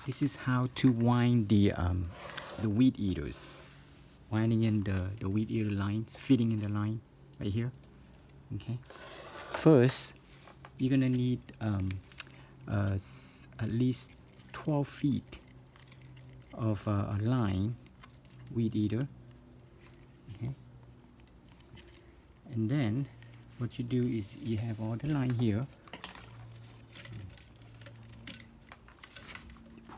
This is how to wind the weed eaters. Winding in the weed eater lines, fitting in the line right here. Okay. First, you're gonna need at least 12 feet of a line weed eater. Okay. And then what you do is you have all the line here.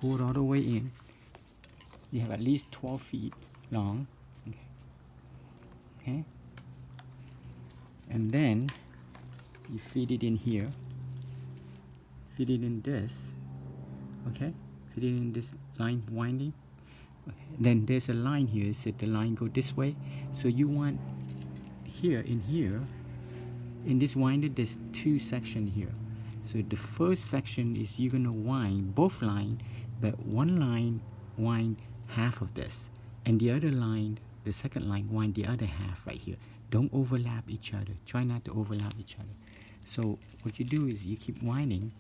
Pull it all the way in. You have at least 12 feet long. Okay. And then you feed it in here. Feed it in this. Okay. Feed it in this line winding. Okay. Then there's a line here. So the line go this way. So you want here in this winder there's two sections here. So the first section is you're gonna wind both line, but one line wind half of this, and the other line, the second line, wind the other half right here. Don't overlap each other. Try not to overlap each other. So what you do is you keep winding.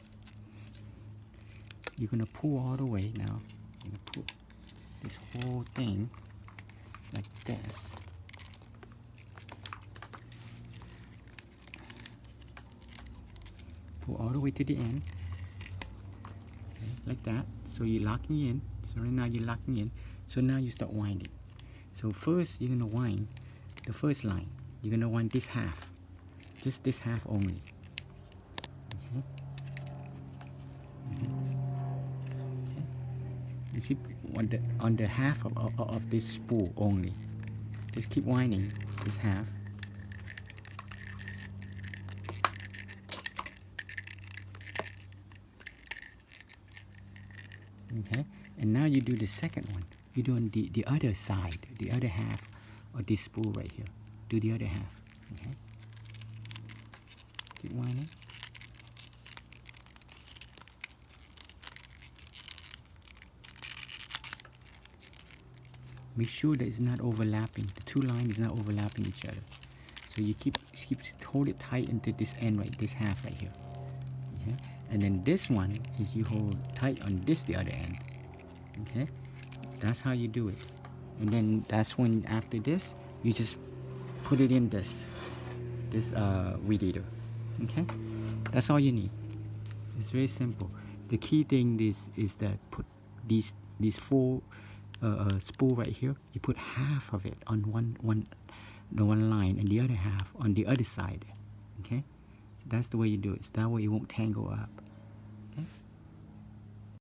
You're gonna pull all the way now. You're gonna pull this whole thing like this. Pull all the way to the end. Okay, like that. So you're locking in. So right now you're locking in. So now you start winding. So first you're gonna wind the first line. You're gonna wind this half. Just this half only. Okay. Okay. You see on the half of this spool only. Just keep winding this half. Okay, and now you do the second one. You do on the other side, the other half of this spool right here. Do the other half. Okay. Keep winding. Make sure that it's not overlapping. The two lines is not overlapping each other. So you keep hold it tight into this end right, this half right here. Okay. And then this one is you hold tight on the other end. Okay, that's how you do it. And then that's when after this you just put it in this weed eater. Okay, that's all you need. It's very simple. The key thing is that put these four spool right here. You put half of it on one line and the other half on the other side. Okay, that's the way you do it. So that way it won't tangle up.